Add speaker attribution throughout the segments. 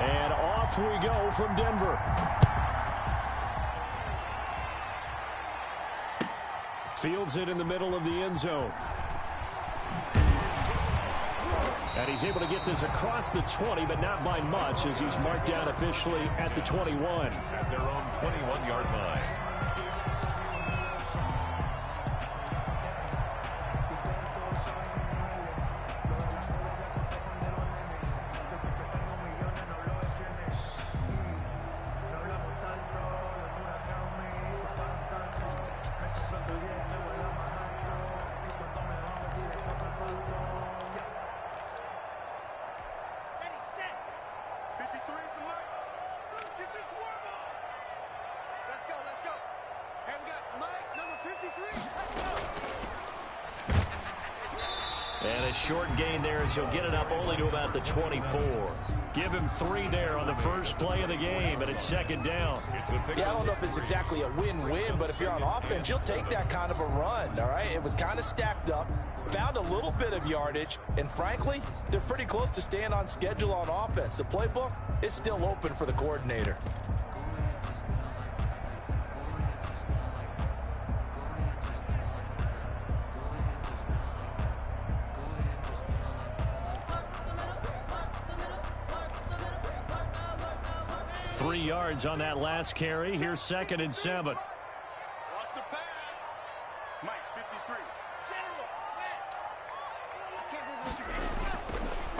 Speaker 1: And off we go from Denver. Fields it in the middle of the end zone. And he's able to get this across the 20, but not by much, as he's marked down officially at the 21.
Speaker 2: At their own 21-yard line.
Speaker 1: And a short gain there as he'll get it up only to about the 24. Give him 3 there on the first play of the game, and it's second down.
Speaker 3: Yeah, I don't know if it's exactly a win-win, but if you're on offense, you'll take that kind of a run, all right? It was kind of stacked up, found a little bit of yardage, and frankly, they're pretty close to staying on schedule on offense. The playbook is still open for the coordinator.
Speaker 1: Three yards on that last carry. Here's 2nd and 7.
Speaker 4: Watch the pass. Mike,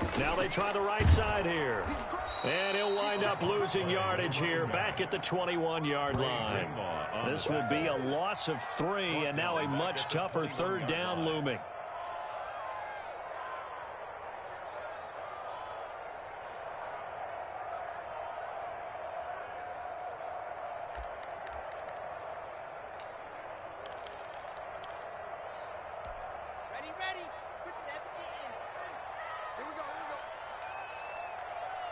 Speaker 4: 53.
Speaker 1: Now they try the right side here. And he'll wind up losing yardage here back at the 21-yard line. This will be a loss of 3, and now a much tougher 3rd down looming.
Speaker 4: Ready. We're 7 in. Here we go.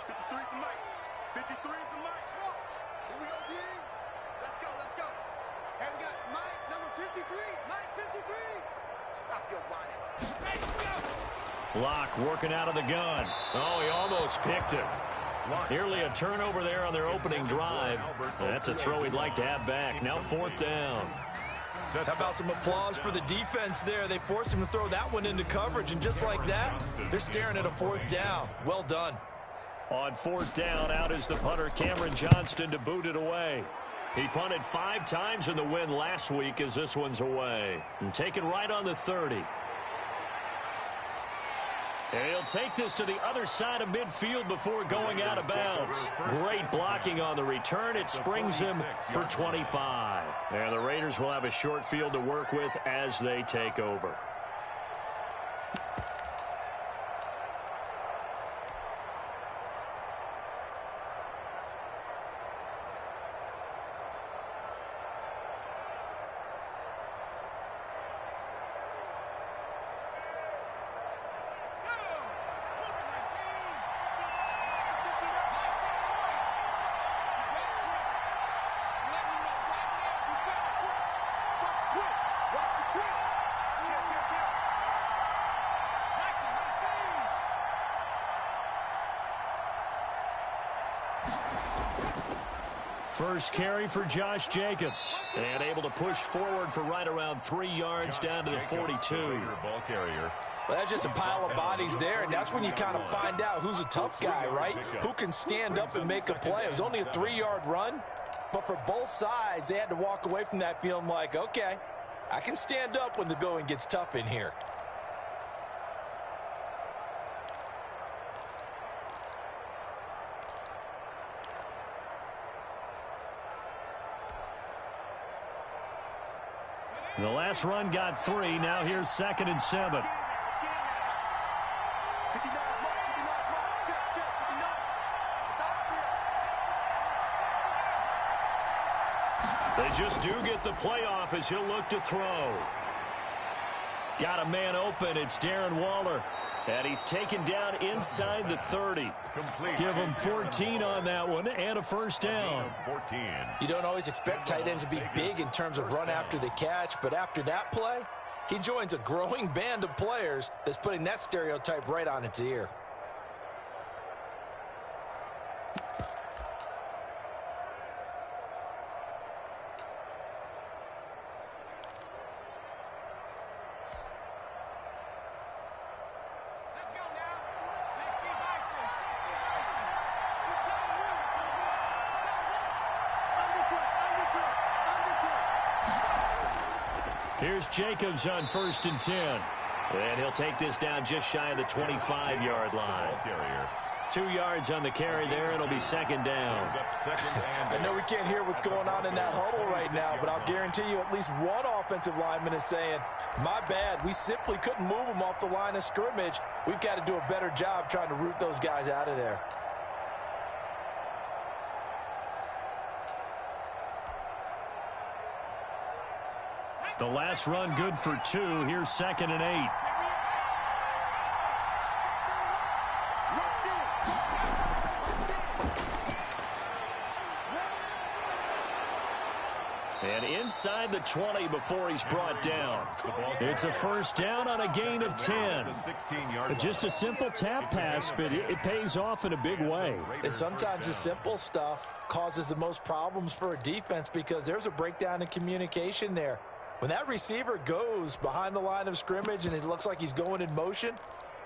Speaker 4: 53 to Mike. 53 to Mike. Here we go, D. Let's go. And we got Mike, number 53. Mike, 53. Stop your whining. Ready, go.
Speaker 1: Locke working out of the gun. Oh, he almost picked it. Nearly a turnover there on their opening drive. That's a throw he'd like to have back. Now 4th down.
Speaker 3: How about some applause for the defense there? They forced him to throw that one into coverage, and just like that, they're staring at a 4th down. Well done.
Speaker 1: On 4th down, out is the punter, Cameron Johnston, to boot it away. He punted 5 times in the win last week as this one's away. And taken right on the 30. And he'll take this to the other side of midfield before going out of bounds. Great blocking on the return. It springs him for 25. And the Raiders will have a short field to work with as they take over. First carry for Josh Jacobs. And able to push forward for right around 3 yards down to the 42.
Speaker 2: Ball carrier.
Speaker 3: Well, that's just a pile of bodies there, and that's when you kind of find out who's a tough guy, right? Who can stand up and make a play. It was only a 3-yard run, but for both sides, they had to walk away from that feeling like, okay, I can stand up when the going gets tough in here.
Speaker 1: The last run got 3. Now here's 2nd and 7. They just do get the playoff as he'll look to throw. Got a man open. It's Darren Waller. And he's taken down inside the 30. Give him 14 on that one and a first down.
Speaker 2: 14.
Speaker 3: You don't always expect tight ends to be big in terms of run after the catch, but after that play, he joins a growing band of players that's putting that stereotype right on its ear.
Speaker 1: Here's Jacobs on 1st and 10. And he'll take this down just shy of the 25-yard line. 2 yards on the carry there. It'll be 2nd down.
Speaker 3: I know we can't hear what's going on in that huddle right now, but I'll guarantee you at least one offensive lineman is saying, my bad, we simply couldn't move them off the line of scrimmage. We've got to do a better job trying to root those guys out of there.
Speaker 1: The last run good for 2. Here's 2nd and 8. And inside the 20 before he's brought down. It's a 1st down on a gain of 10. Just a simple tap pass, but it pays off in a big way.
Speaker 3: And sometimes the simple stuff causes the most problems for a defense because there's a breakdown in communication there. When that receiver goes behind the line of scrimmage and it looks like he's going in motion,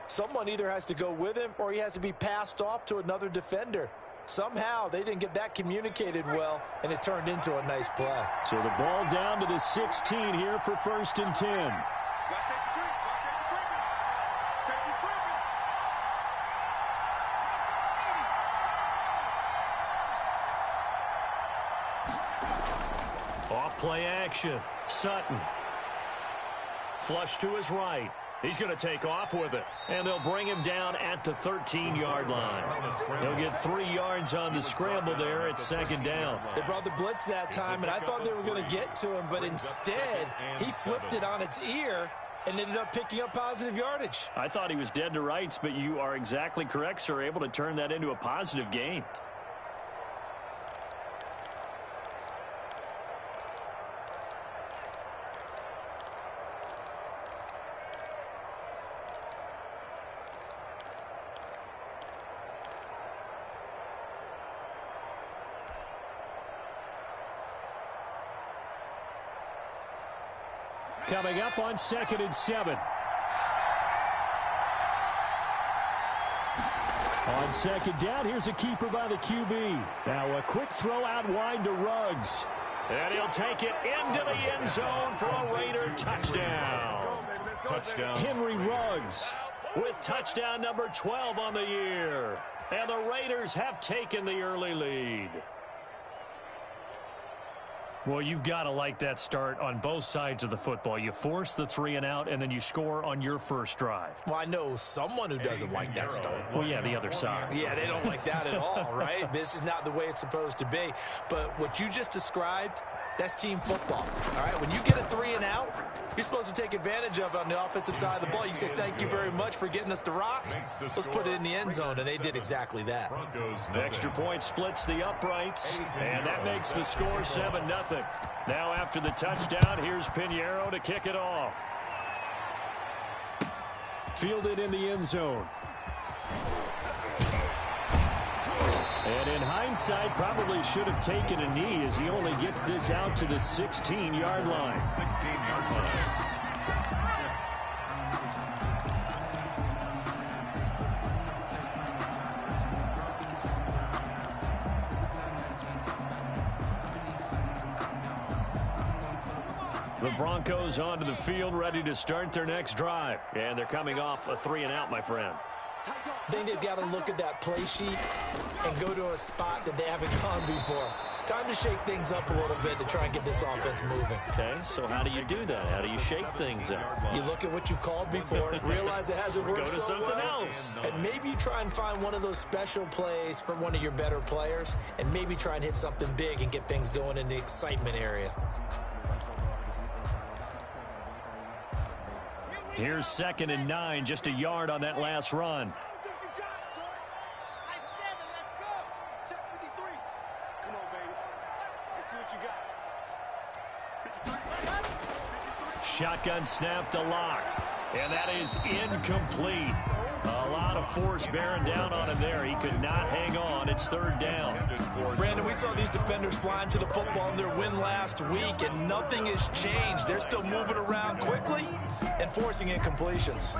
Speaker 3: someone either has to go with him or he has to be passed off to another defender. Somehow they didn't get that communicated well, and it turned into a nice play.
Speaker 1: So the ball down to the 16 here for 1st and 10. Off play action. Sutton. Flush to his right. He's going to take off with it. And they'll bring him down at the 13-yard line. They'll get 3 yards on the scramble there at 2nd down.
Speaker 3: They brought the blitz that time, and I thought they were going to get to him, but instead he flipped it on its ear and ended up picking up positive yardage.
Speaker 1: I thought he was dead to rights, but you are exactly correct, sir. Able to turn that into a positive gain. Coming up on 2nd and 7. On 2nd down, here's a keeper by the QB. Now a quick throw out wide to Ruggs. And he'll take it into the end zone for a Raider touchdown. Henry Ruggs with touchdown number 12 on the year. And the Raiders have taken the early lead. Well, you've got to like that start on both sides of the football. You force the 3 and out, and then you score on your first drive.
Speaker 3: Well, I know someone who doesn't like that start.
Speaker 1: Well, yeah, the other side.
Speaker 3: Yeah, they don't like that at all, right? This is not the way it's supposed to be. But what you just described, that's team football. All right, when you get a 3 and out, you're supposed to take advantage of it on the offensive side of the ball. You say, thank you very much for getting us the rock. Let's put it in the end zone, and they did exactly that.
Speaker 1: Extra point splits the uprights, and that makes the score 7-0. Now after the touchdown, here's Pinheiro to kick it off. Fielded in the end zone. And in hindsight, probably should have taken a knee as he only gets this out to the 16-yard line.
Speaker 2: 16-yard line.
Speaker 1: The Broncos onto the field, ready to start their next drive. And they're coming off a 3 and out, my friend.
Speaker 3: I think they've got to look at that play sheet and go to a spot that they haven't gone before. Time to shake things up a little bit to try and get this offense moving.
Speaker 1: Okay, so how do you do that? How do you shake things up?
Speaker 3: You look at what you've called before, realize it hasn't worked
Speaker 1: Go to
Speaker 3: so
Speaker 1: something
Speaker 3: well,
Speaker 1: else.
Speaker 3: and maybe you try and find one of those special plays from one of your better players, and maybe try and hit something big and get things going in the excitement area.
Speaker 1: Here's 2nd and 9, just a yard on that last run. Shotgun snap to Lock. And that is incomplete. A lot of force bearing down on him there. He could not hang on. It's 3rd down.
Speaker 3: Brandon, we saw these defenders flying to the football in their win last week, and nothing has changed. They're still moving around quickly and forcing incompletions.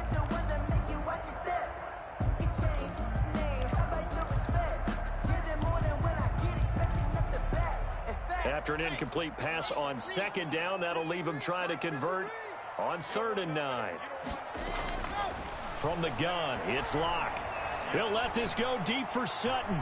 Speaker 1: After an incomplete pass on second down, that'll leave him trying to convert on 3rd and 9. From the gun, it's Locke. He'll let this go deep for Sutton.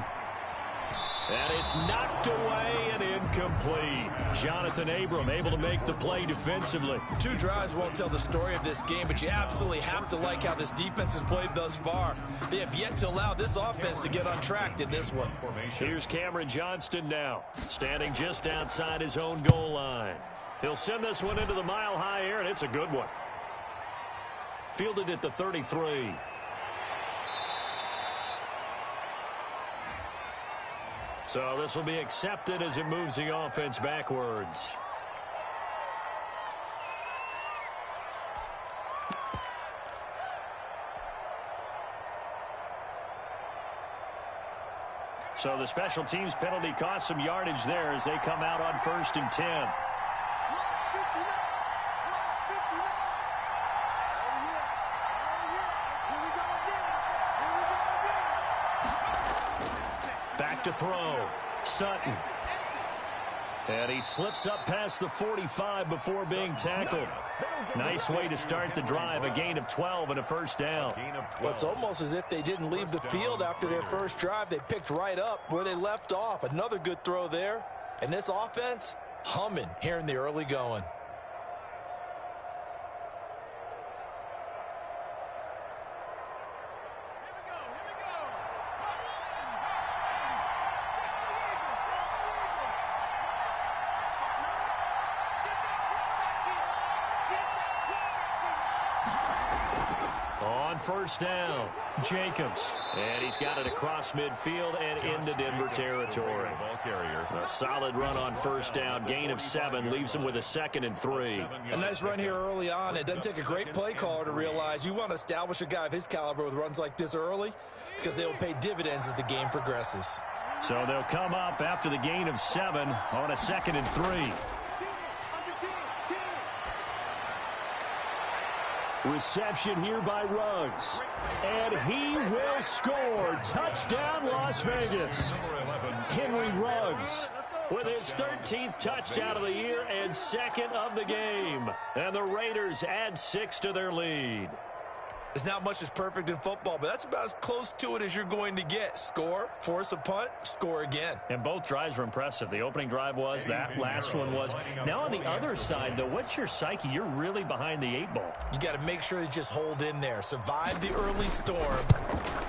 Speaker 1: And it's knocked away and incomplete. Jonathan Abram able to make the play defensively.
Speaker 3: 2 drives won't tell the story of this game, but you absolutely have to like how this defense has played thus far. They have yet to allow this offense to get untracked in this one.
Speaker 1: Here's Cameron Johnston now, standing just outside his own goal line. He'll send this one into the mile-high air, and it's a good one. Fielded at the 33. So this will be accepted as it moves the offense backwards. So the special teams penalty cost some yardage there as they come out on 1st and 10. Back to throw. Sutton. And he slips up past the 45 before being tackled. Nice way to start the drive. A gain of 12 and a 1st down.
Speaker 3: Well, it's almost as if they didn't leave the field after their first drive. They picked right up where they left off. Another good throw there. And this offense, humming here in the early going.
Speaker 1: On 1st down, Jacobs. And he's got it across midfield and into Denver territory. A solid run on 1st down. Gain of 7 leaves him with a 2nd and 3.
Speaker 3: A nice run here early on. It doesn't take a great play caller to realize you want to establish a guy of his caliber with runs like this early because they will pay dividends as the game progresses.
Speaker 1: So they'll come up after the gain of 7 on a 2nd and 3. Reception here by Ruggs. And he will score. Touchdown, Las Vegas. Henry Ruggs with his 13th touchdown of the year and 2nd of the game. And the Raiders add 6 to their lead.
Speaker 3: There's not much that's perfect in football, but that's about as close to it as you're going to get. Score, force a punt, score again.
Speaker 1: And both drives were impressive. The opening drive was, that last one was. Now on the other side, though, what's your psyche? You're really behind the 8 ball.
Speaker 3: You got to make sure you just hold in there. Survive the early storm,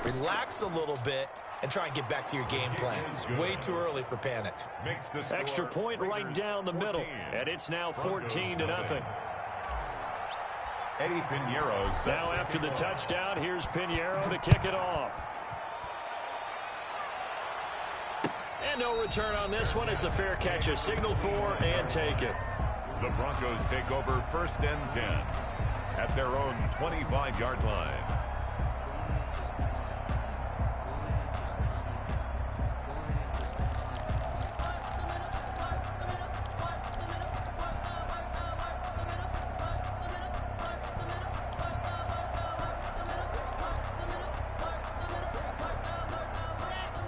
Speaker 3: relax a little bit, and try and get back to your game plan. It's way too early for panic.
Speaker 1: Extra point right down the middle, and it's now 14-0.
Speaker 2: Eddie Pinheiro.
Speaker 1: Now after the touchdown, here's Pinheiro to kick it off. And no return on this one. It's a fair catch, a signal for, and take it.
Speaker 2: The Broncos take over 1st and 10 at their own 25-yard line.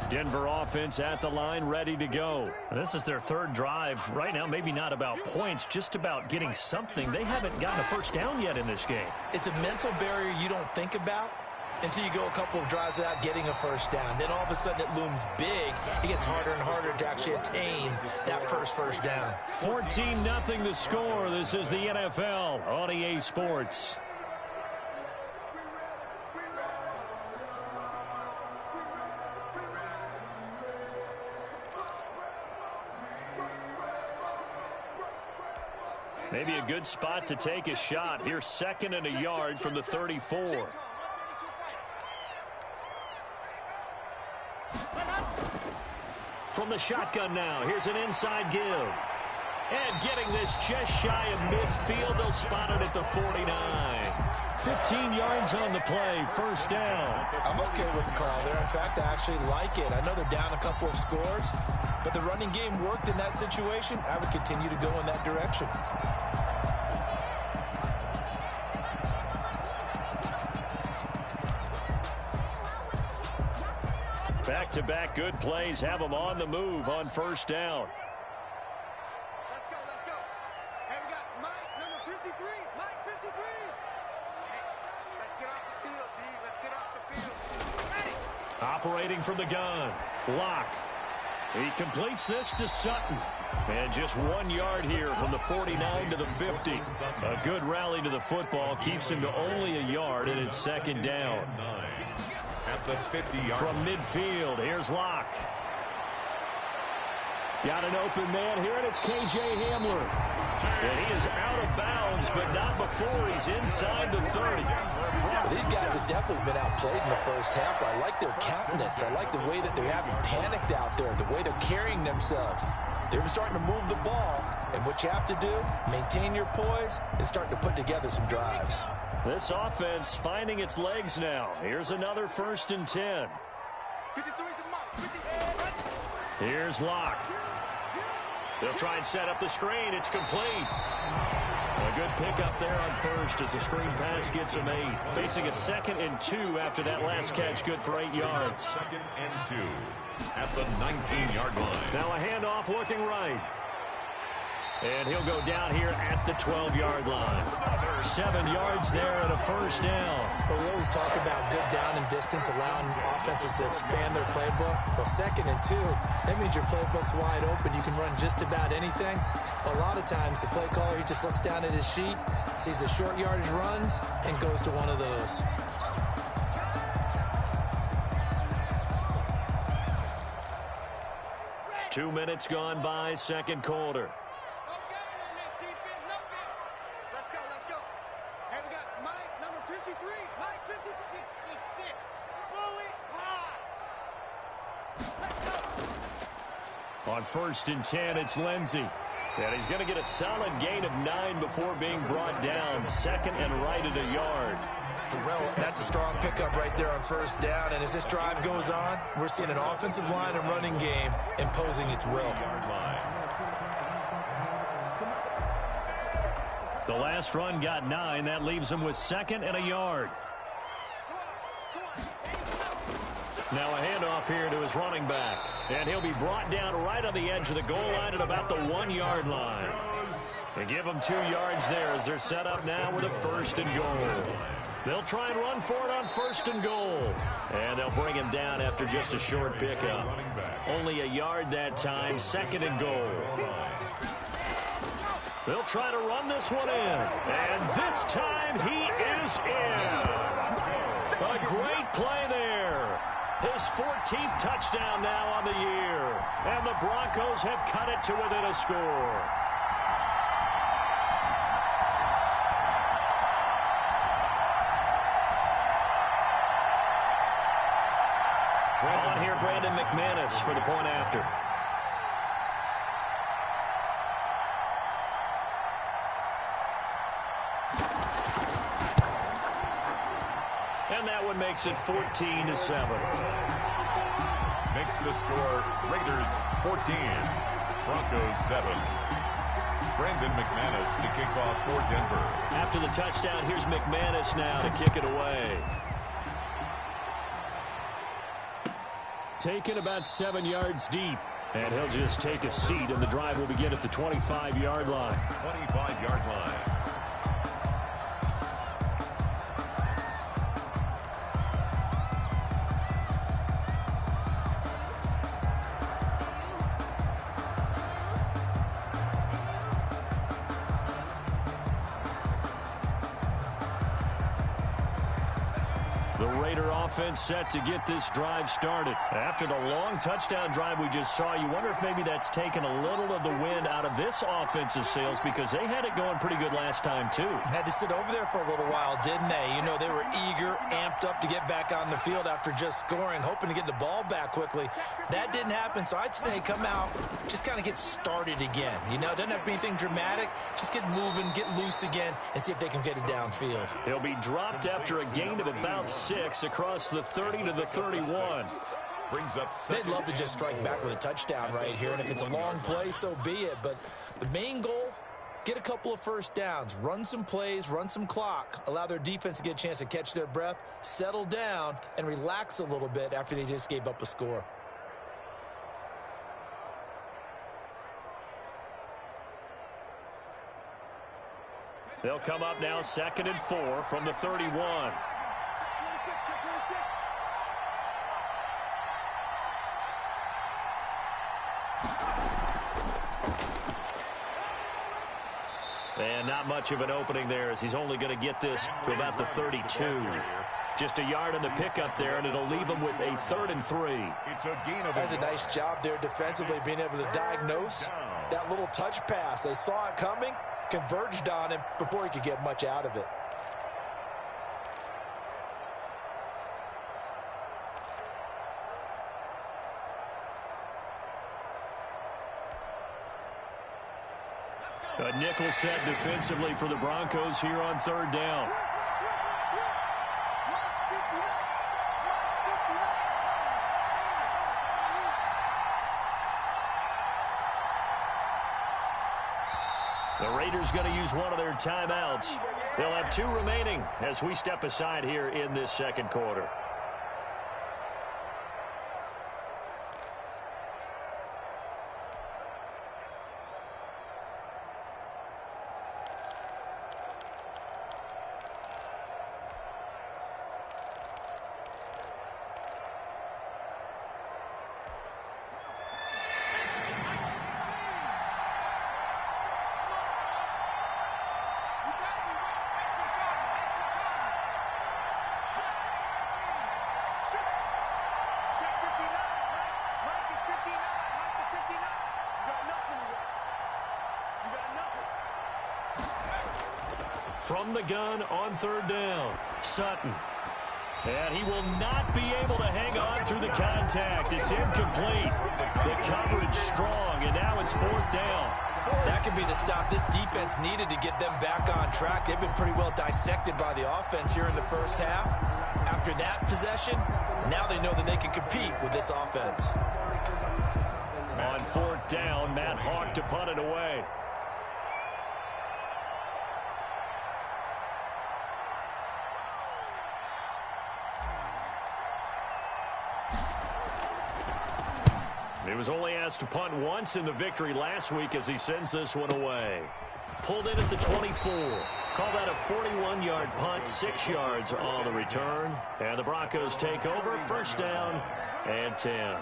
Speaker 1: Denver offense at the line, ready to go. This is their 3rd drive. Right now, maybe not about points, just about getting something. They haven't gotten a 1st down yet in this game.
Speaker 3: It's a mental barrier you don't think about until you go a couple of drives without getting a 1st down. Then all of a sudden it looms big. It gets harder and harder to actually attain that first down.
Speaker 1: 14-0 the score. This is the NFL on EA Sports. Maybe a good spot to take a shot. Here's 2nd and a yard from the 34. From the shotgun now, here's an inside give. And getting this just shy of midfield, they'll spot it at the 49. 15 yards on the play, 1st down.
Speaker 3: I'm okay with the call there. In fact, I actually like it. I know they're down a couple of scores, but the running game worked in that situation. I would continue to go in that direction. Back-to-back
Speaker 1: good plays have them on the move on 1st down. operating from the gun. Locke. He completes this to Sutton. And just 1 yard here from the 49 to the 50. A good rally to the football keeps him to only a yard, and it's second down.
Speaker 2: At the 50-yard
Speaker 1: from midfield, here's Locke. Got an open man here, and it's K.J. Hamler. And he is out of bounds, but not before he's inside the 30.
Speaker 3: Well, these guys have definitely been outplayed in the first half. I like their countenance. I like the way that they're having panicked out there, the way they're carrying themselves. They're starting to move the ball, and what you have to do, maintain your poise and start to put together some drives.
Speaker 1: This offense finding its legs now. Here's another 1st and 10. Here's Locke. They'll try and set up the screen. It's complete. A good pickup there on first as the screen pass gets him 8. Facing a 2nd and 2 after that last catch, good for 8 yards.
Speaker 2: 2nd and 2 at the 19-yard line.
Speaker 1: Now a handoff looking right. And he'll go down here at the 12-yard line. 7 yards there and a 1st down.
Speaker 3: Well, we always talk about good down and distance, allowing offenses to expand their playbook. Well, 2nd and 2, that means your playbook's wide open. You can run just about anything. But a lot of times, the play caller, he just looks down at his sheet, sees the short yardage runs, and goes to one of those.
Speaker 1: Two minutes gone by, second quarter. On 1st and 10, it's Lindsey. And he's going to get a solid gain of 9 before being brought down. 2nd and right at a yard.
Speaker 3: That's a strong pickup right there on 1st down. And as this drive goes on, we're seeing an offensive line and running game imposing its will.
Speaker 1: The last run got 9. That leaves him with 2nd and a yard. Now a handoff here to his running back. And he'll be brought down right on the edge of the goal line at about the 1-yard line. They give him 2 yards there as they're set up now with a 1st and goal. They'll try and run for it on 1st and goal. And they'll bring him down after just a short pickup. Only a yard that time, 2nd and goal. They'll try to run this one in. And this time he is in. A great play there. His 14th touchdown now on the year. And the Broncos have cut it to within a score. On here, Brandon McManus for the point after. And that one makes it 14-7.
Speaker 2: Makes the score Raiders 14, Broncos 7. Brandon McManus to kick off for Denver.
Speaker 1: After the touchdown, here's McManus now to kick it away. Taken about 7 yards deep. And he'll just take a seat, and the drive will begin at the 25-yard line.
Speaker 2: 25-yard line.
Speaker 1: Offense set to get this drive started. After the long touchdown drive we just saw, you wonder if maybe that's taken a little of the wind out of this offensive sails, because they had it going pretty good last time too.
Speaker 3: Had to sit over there for a little while, didn't they? You know, they were eager, amped up to get back on the field after just scoring, hoping to get the ball back quickly. That didn't happen, so I'd say come out, just kind of get started again. You know, doesn't have to be anything dramatic. Just get moving, get loose again, and see if they can get it downfield.
Speaker 1: He'll be dropped after a gain of about 6 across the 30 to the 31.
Speaker 2: Brings up.
Speaker 3: They'd love to just strike back with a touchdown right here, and if it's a long play, so be it. But the main goal, get a couple of 1st downs, run some plays, run some clock, allow their defense to get a chance to catch their breath, settle down, and relax a little bit after they just gave up a score.
Speaker 1: They'll come up now 2nd and 4 from the 31. And not much of an opening there as he's only going to get this to about the 32. Just a yard on the pickup there, and it'll leave him with a 3rd and 3.
Speaker 3: That's a nice job there defensively, being able to diagnose that little touch pass. They saw it coming, converged on him before he could get much out of it.
Speaker 1: A nickel set defensively for the Broncos here on 3rd down. The Raiders going to use one of their timeouts. They'll have 2 remaining as we step aside here in this 2nd quarter. From the gun on 3rd down, Sutton. And he will not be able to hang on through the contact. It's incomplete. The coverage strong, and now it's 4th down.
Speaker 3: That could be the stop this defense needed to get them back on track. They've been pretty well dissected by the offense here in the first half. After that possession, now they know that they can compete with this offense.
Speaker 1: On 4th down, Matt Hawk to punt it away. He was only asked to punt once in the victory last week as he sends this one away. Pulled in at the 24. Call that a 41-yard punt, 6 yards on the return. And the Broncos take over, 1st down and 10.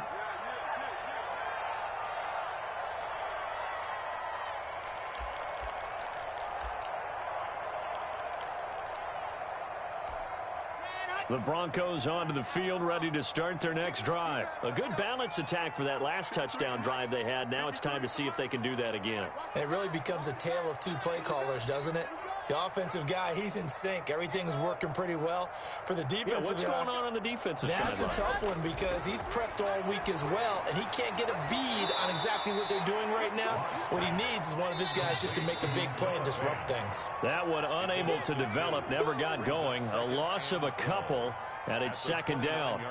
Speaker 1: The Broncos onto the field, ready to start their next drive. A good balance attack for that last touchdown drive they had. Now it's time to see if they can do that again.
Speaker 3: It really becomes a tale of 2 play callers, doesn't it? The offensive guy, he's in sync. Everything's working pretty well. For the defensive
Speaker 1: what's going on the defensive side?
Speaker 3: That's a tough one because he's prepped all week as well, and he can't get a bead on exactly what they're doing right now. What he needs is one of his guys just to make a big play and disrupt things.
Speaker 1: That one unable to develop, never got going. A loss of a couple, and it's 2nd down.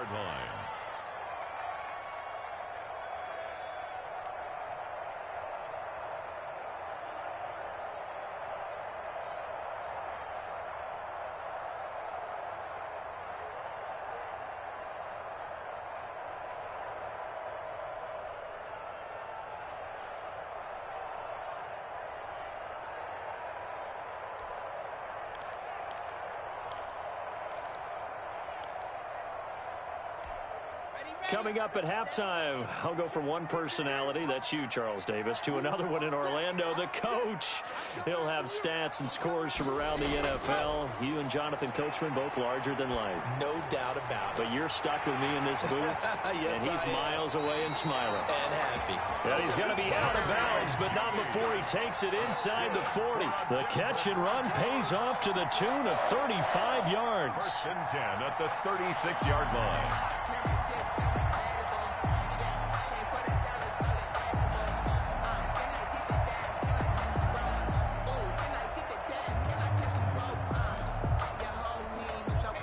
Speaker 1: Coming up at halftime, I'll go from one personality, that's you, Charles Davis, to another one in Orlando, the coach. He'll have stats and scores from around the NFL. You and Jonathan Coachman, both larger than life.
Speaker 3: No doubt about it.
Speaker 1: But you're stuck with me in this booth,
Speaker 3: yes,
Speaker 1: and he's miles away and smiling.
Speaker 3: And happy.
Speaker 1: And he's going to be out of bounds, but not before he takes it inside the 40. The catch and run pays off to the tune of 35 yards.
Speaker 2: 1st and 10 at the 36-yard line.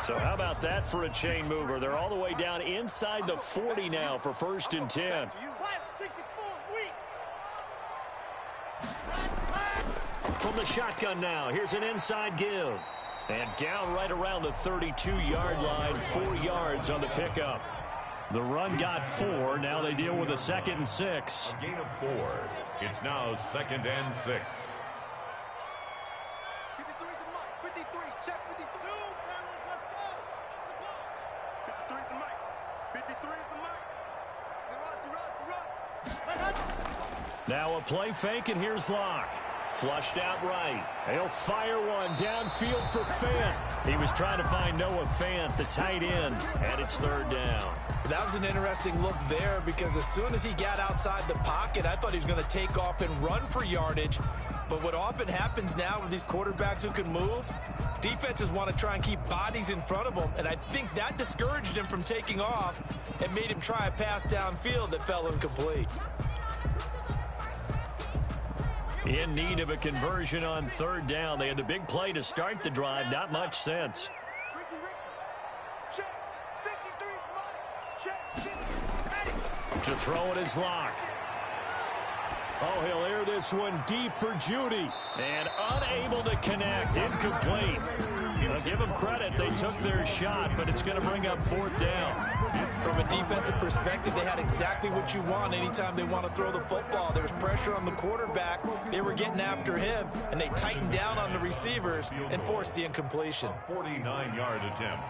Speaker 1: So how about that for a chain mover? They're all the way down inside the 40 now for 1st and 10. From the shotgun now, here's an inside give. And down right around the 32-yard line, 4 yards on the pickup. The run got 4. Now they deal with a 2nd and 6.
Speaker 2: A gain of 4. It's now 2nd and 6.
Speaker 4: 53, check 52, fellas, let's go. 53 is the mic. 53 is the mic. He runs.
Speaker 1: Now a play fake, and here's Locke. Flushed out right. He'll fire one downfield for Fant. He was trying to find Noah Fant, the tight end, and it's third down.
Speaker 3: That was an interesting look there because as soon as he got outside the pocket, I thought he was going to take off and run for yardage. But what often happens now with these quarterbacks who can move, defenses want to try and keep bodies in front of them, and I think that discouraged him from taking off and made him try a pass downfield that fell incomplete.
Speaker 1: In need of a conversion on third down. They had the big play to start the drive. Not much sense. To throw it is Locke. Oh, he'll air this one deep for Judy. And unable to connect. Incomplete. I'll give them credit. They took their shot, but it's going to bring up fourth down.
Speaker 3: From a defensive perspective, they had exactly what you want anytime they want to throw the football. There was pressure on the quarterback. They were getting after him, and they tightened down on the receivers and forced the incompletion.
Speaker 2: 49-yard attempt.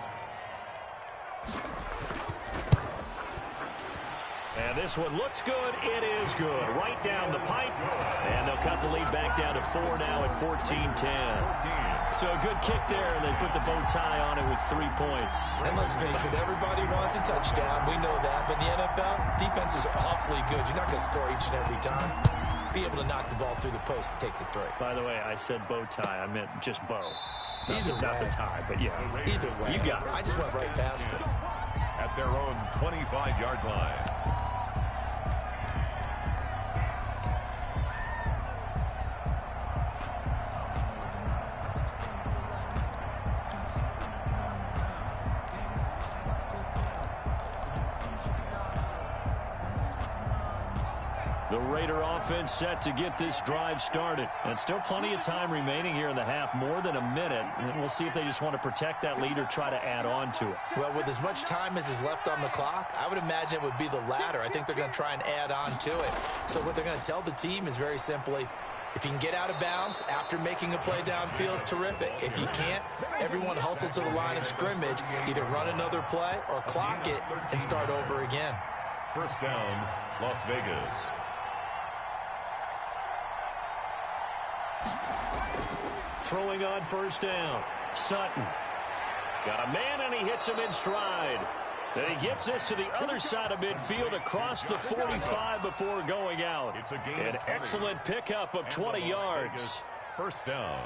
Speaker 1: And this one looks good. It is good. Right down the pipe. And they'll cut the lead back down to 4 now at 14-10. So a good kick there, and they put the bow tie on it with 3 points.
Speaker 3: And let's face it, everybody wants a touchdown. We know that. But in the NFL, defenses are awfully good. You're not going to score each and every time. Be able to knock the ball through the post and take the 3.
Speaker 1: By the way, I said bow tie. I meant just bow.
Speaker 3: Either way.
Speaker 1: Not the tie, but yeah.
Speaker 3: Either way.
Speaker 1: You got it.
Speaker 3: I just went right past it.
Speaker 2: At their own 25-yard line.
Speaker 1: The Raider offense set to get this drive started. And still plenty of time remaining here in the half, more than a minute. And we'll see if they just want to protect that lead or try to add on to it.
Speaker 3: Well, with as much time as is left on the clock, I would imagine it would be the latter. I think they're going to try and add on to it. So what they're going to tell the team is very simply, if you can get out of bounds after making a play downfield, terrific. If you can't, everyone hustle to the line of scrimmage, either run another play or clock it and start over again.
Speaker 2: First down, Las Vegas.
Speaker 1: Throwing on first down. Sutton. Got a man, and he hits him in stride. Then he gets this to the other side of midfield across the 45 before going out.
Speaker 2: It's a gain
Speaker 1: An excellent pickup of 20 yards.
Speaker 2: First down.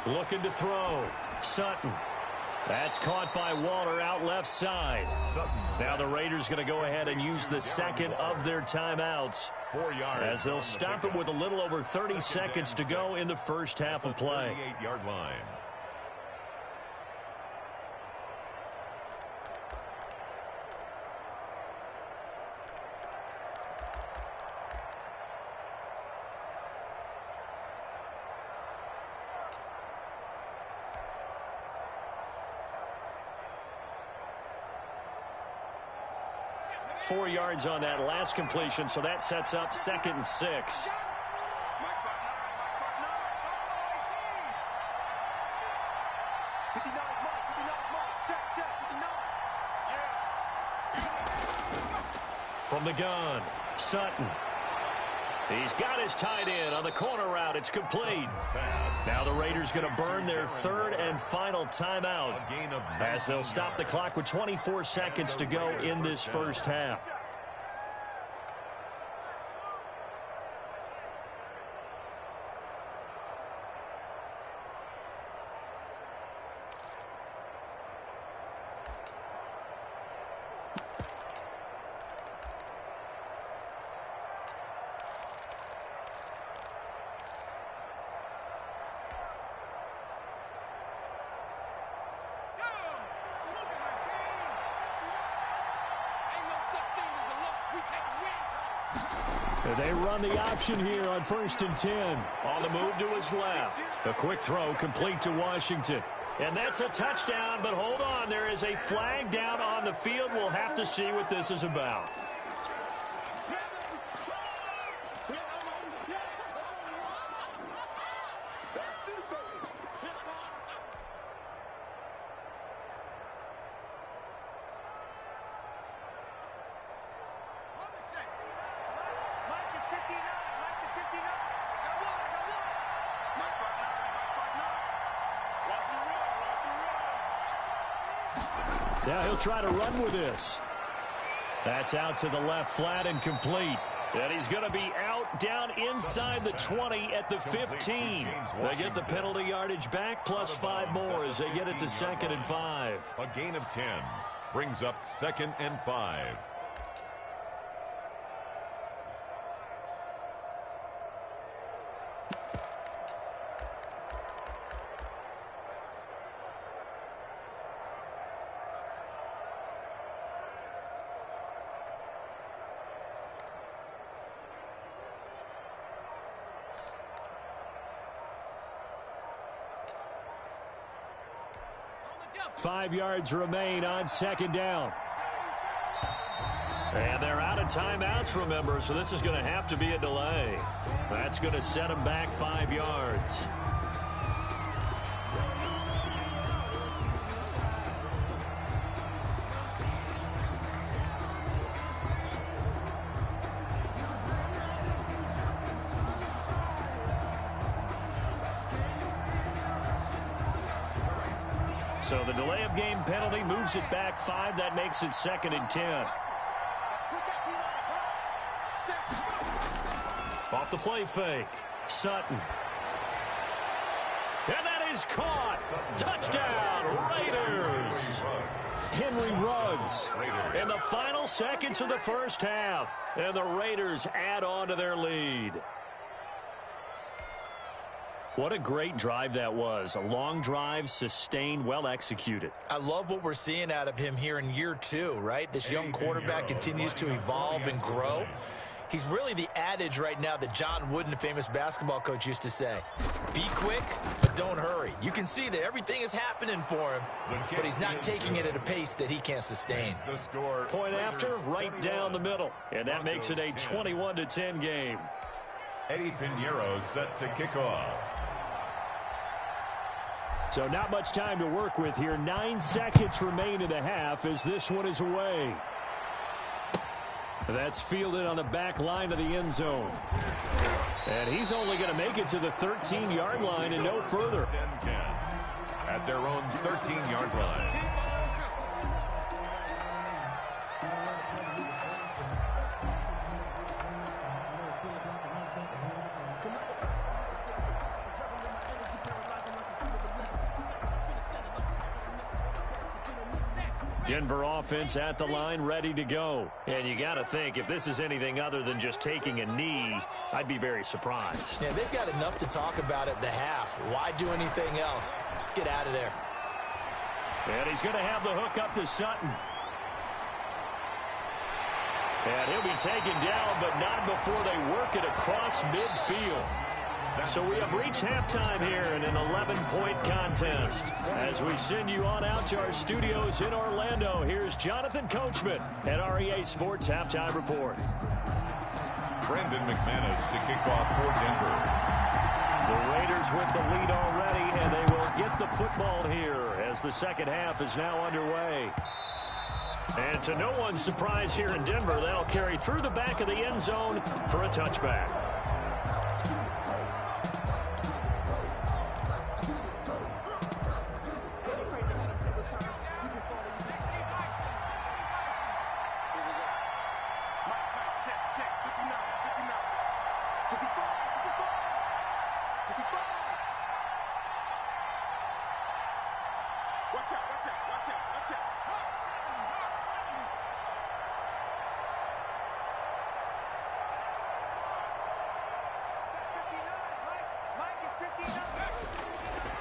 Speaker 1: Looking to throw. Sutton. That's caught by Waller out left side. Now the Raiders going to go ahead and use the second of their timeouts,
Speaker 2: 4 yards
Speaker 1: as they'll stop it with a little over 30 seconds to go in the first half of play.
Speaker 2: 38-yard line.
Speaker 1: Four yards on that last completion, so that sets up 2nd and 6. From the gun, Sutton. He's got his tight end on the corner route. It's complete. Now the Raiders going to burn their 3rd and final timeout, as they'll stop the clock with 24 seconds to go in this first half. They run the option here on 1st and 10. On the move to his left. A quick throw complete to Washington. And that's a touchdown, but hold on. There is a flag down on the field. We'll have to see what this is about. Now he'll try to run with this. That's out to the left, flat and complete. And he's going to be out down inside the 20 at the 15. They get the penalty yardage back plus 5 more as they get it to 2nd and 5.
Speaker 2: A gain of 10 brings up 2nd and 5.
Speaker 1: Five yards remain on 2nd down. And they're out of timeouts, remember, so this is going to have to be a delay. That's going to set them back 5 yards. So the delay of game penalty moves it back 5. That makes it 2nd and 10. Off the play fake. Sutton. And that is caught. Touchdown, Raiders. Henry Ruggs. In the final seconds of the first half. And the Raiders add on to their lead. What a great drive that was. A long drive, sustained, well executed.
Speaker 3: I love what we're seeing out of him here in year 2, right? This young quarterback continues to evolve and grow. He's really the adage right now that John Wooden, the famous basketball coach, used to say. Be quick, but don't hurry. You can see that everything is happening for him, but he's not taking it at a pace that he can't sustain.
Speaker 1: Point after, right down the middle. And that makes it a 21-10 game.
Speaker 2: Eddie Pinheiro set to kick off.
Speaker 1: So not much time to work with here. 9 seconds remain in the half as this one is away. That's fielded on the back line of the end zone. And he's only going to make it to the 13-yard line and no further.
Speaker 2: At their own 13-yard line.
Speaker 1: Denver offense at the line, ready to go. And you got to think, if this is anything other than just taking a knee, I'd be very surprised.
Speaker 3: Yeah, they've got enough to talk about at the half. Why do anything else? Just get out of there.
Speaker 1: And he's going to have the hook up to Sutton. And he'll be taken down, but not before they work it across midfield. So we have reached halftime here in an 11-point contest. As we send you on out to our studios in Orlando, here's Jonathan Coachman at REA Sports Halftime Report.
Speaker 2: Brandon McManus to kick off for Denver.
Speaker 1: The Raiders with the lead already, and they will get the football here as the second half is now underway. And to no one's surprise here in Denver, they'll carry through the back of the end zone for a touchback.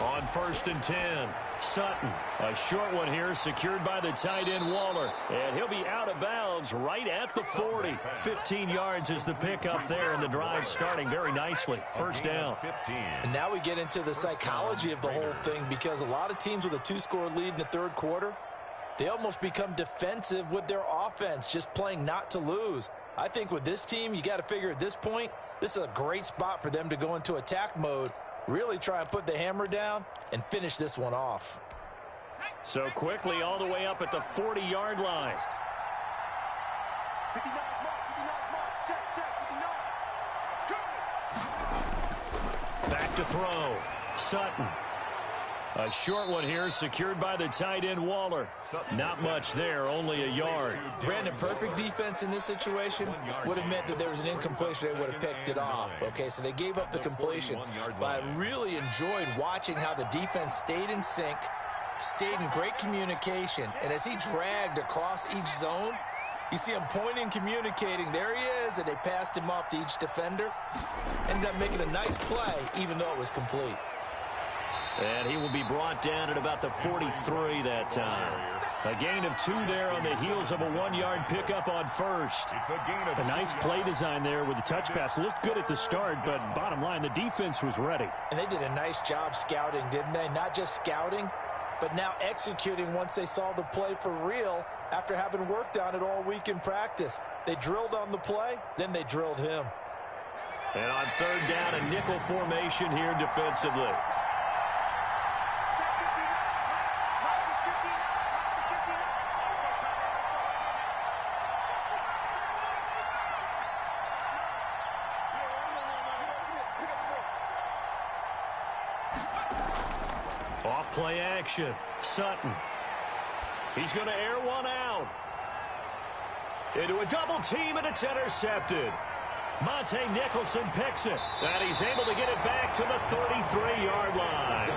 Speaker 1: On 1st and 10. Sutton, a short one here, secured by the tight end Waller. And he'll be out of bounds right at the 40. 15 yards is the pickup there, and the drive starting very nicely. First down.
Speaker 3: And now we get into the psychology of the whole thing, because a lot of teams with a 2-score lead in the third quarter, they almost become defensive with their offense, just playing not to lose. I think with this team, you got to figure at this point, this is a great spot for them to go into attack mode, really try and put the hammer down and finish this one off.
Speaker 1: So quickly all the way up at the 40-yard line.
Speaker 4: 59 mark, 59 mark, check, 59. Go!
Speaker 1: Back to throw. Sutton. A short one here, secured by the tight end Waller. Not much there, only a yard.
Speaker 3: Brandon, perfect defense in this situation would have meant that there was an incompletion. They would have picked it off. Okay, so they gave up the completion. But I really enjoyed watching how the defense stayed in sync, stayed in great communication. And as he dragged across each zone, you see him pointing, communicating. There he is, and they passed him off to each defender. Ended up making a nice play, even though it was complete.
Speaker 1: And he will be brought down at about the 43 that time. A gain of 2 there on the heels of a 1-yard pickup on first.
Speaker 5: A nice play design there with the touch pass. Looked good at the start, but bottom line, the defense was ready.
Speaker 3: And they did a nice job scouting, didn't they? Not just scouting, but now executing once they saw the play for real after having worked on it all week in practice. They drilled on the play, then they drilled him.
Speaker 1: And on third down, a nickel formation here defensively. Off-play action. Sutton. He's going to air one out. Into a double team, and it's intercepted. Monte Nicholson picks it. And he's able to get it back to the 33-yard line.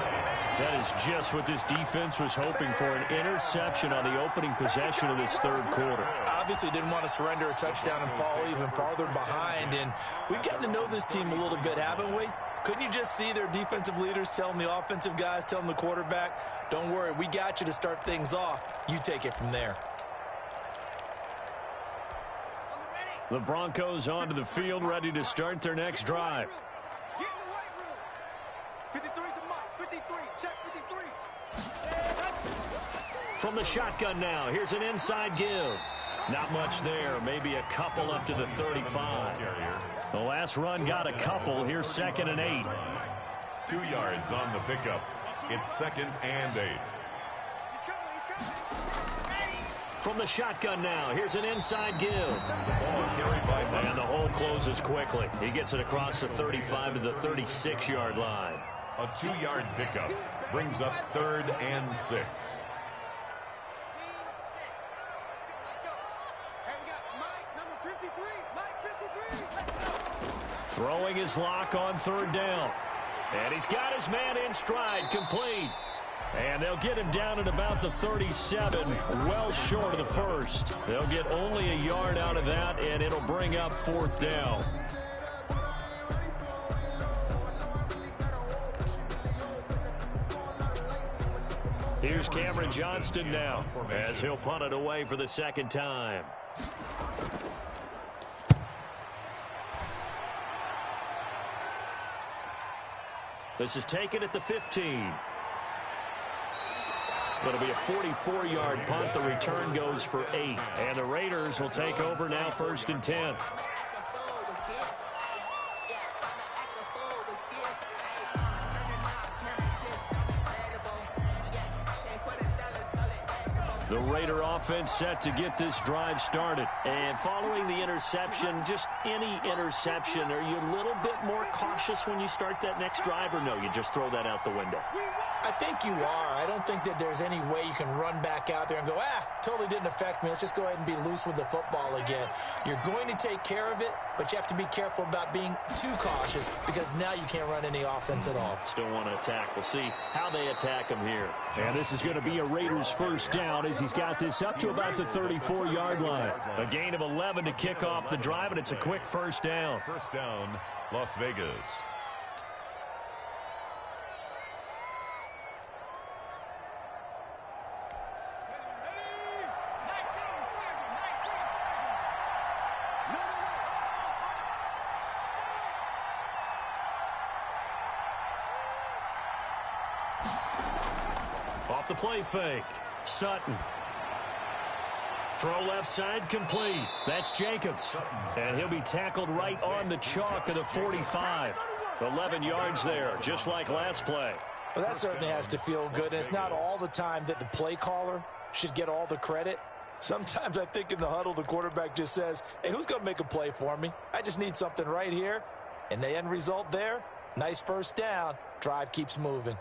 Speaker 1: That is just what this defense was hoping for, an interception on the opening possession of this third quarter.
Speaker 3: Obviously didn't want to surrender a touchdown and fall even farther behind. And we've gotten to know this team a little bit, haven't we? Couldn't you just see their defensive leaders telling the offensive guys, telling the quarterback, don't worry, we got you to start things off. You take it from there.
Speaker 1: The Broncos onto the field, ready to start their next drive.
Speaker 4: Get in the weight room. 53's the mark. 53. Check 53.
Speaker 1: From the shotgun now, here's an inside give. Not much there, maybe a couple up to the 35. The last run got a couple. Here's 2nd and 8.
Speaker 2: 2 yards on the pickup. It's 2nd and 8.
Speaker 1: From the shotgun now, here's an inside give. And the hole closes quickly. He gets it across the 35 to the 36-yard line.
Speaker 2: A 2-yard pickup brings up 3rd and 6.
Speaker 1: Throwing his lock on 3rd down. And he's got his man in stride, complete. And they'll get him down at about the 37, well short of the first. They'll get only a yard out of that, and it'll bring up 4th down. Here's Cameron Johnston now, as he'll punt it away for the 2nd time. This is taken at the 15. It'll be a 44-yard punt. The return goes for 8. And the Raiders will take over now, 1st and 10. The Raider offense set to get this drive started. And following the interception, just any interception, are you a little bit more cautious when you start that next drive, or no, you just throw that out the window?
Speaker 3: I think you are. I don't think that there's any way you can run back out there and go, totally didn't affect me. Let's just go ahead and be loose with the football again. You're going to take care of it, but you have to be careful about being too cautious, because now you can't run any offense at all.
Speaker 1: Still want to attack. We'll see how they attack him here.
Speaker 5: And this is going to be a Raiders 1st down as he's got this up to about the 34-yard line.
Speaker 1: A gain of 11 to kick off the drive, and it's a quick 1st down.
Speaker 2: 1st down, Las Vegas.
Speaker 1: off the play fake. Sutton. Throw left side complete. That's Jacobs. And he'll be tackled right on the chalk of the 45. 11 yards there, just like last play.
Speaker 3: Well, that certainly has to feel good. And it's not all the time that the play caller should get all the credit. Sometimes I think in the huddle, the quarterback just says, hey, who's going to make a play for me? I just need something right here. And the end result there, nice first down. Drive keeps moving.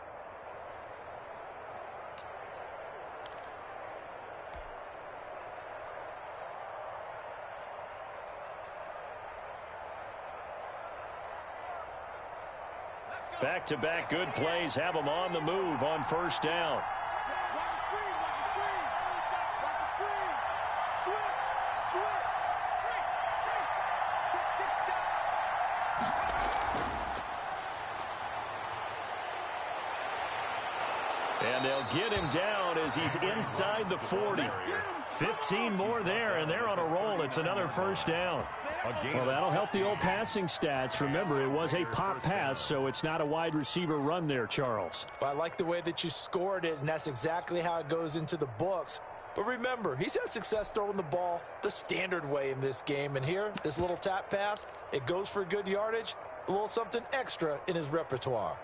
Speaker 1: Back-to-back good plays have them on the move on first down. And they'll get him down as he's inside the 40. 15 more there, and they're on a roll. It's another first down.
Speaker 5: Well, that'll help the old passing stats. Remember, it was a pop pass, so it's not a wide receiver run there, Charles.
Speaker 3: Well, I like the way that you scored it, and that's exactly how it goes into the books. But remember, he's had success throwing the ball the standard way in this game. And here, this little tap pass, it goes for good yardage, a little something extra in his repertoire.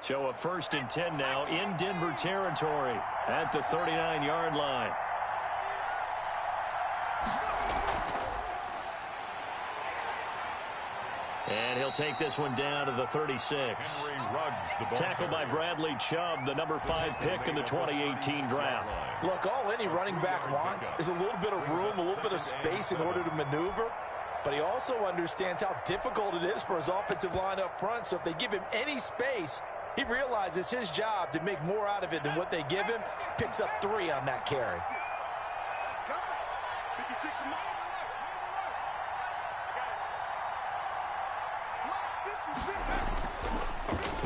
Speaker 1: So a 1st and 10 now in Denver territory at the 39-yard line. And he'll take this one down to the 36. Tackled by Bradley Chubb, the number 5 pick in the 2018 draft.
Speaker 3: Look, all any running back wants is a little bit of room, a little bit of space in order to maneuver. But he also understands how difficult it is for his offensive line up front. So if they give him any space, he realizes it's his job to make more out of it than what they give him. Picks up 3 on that carry.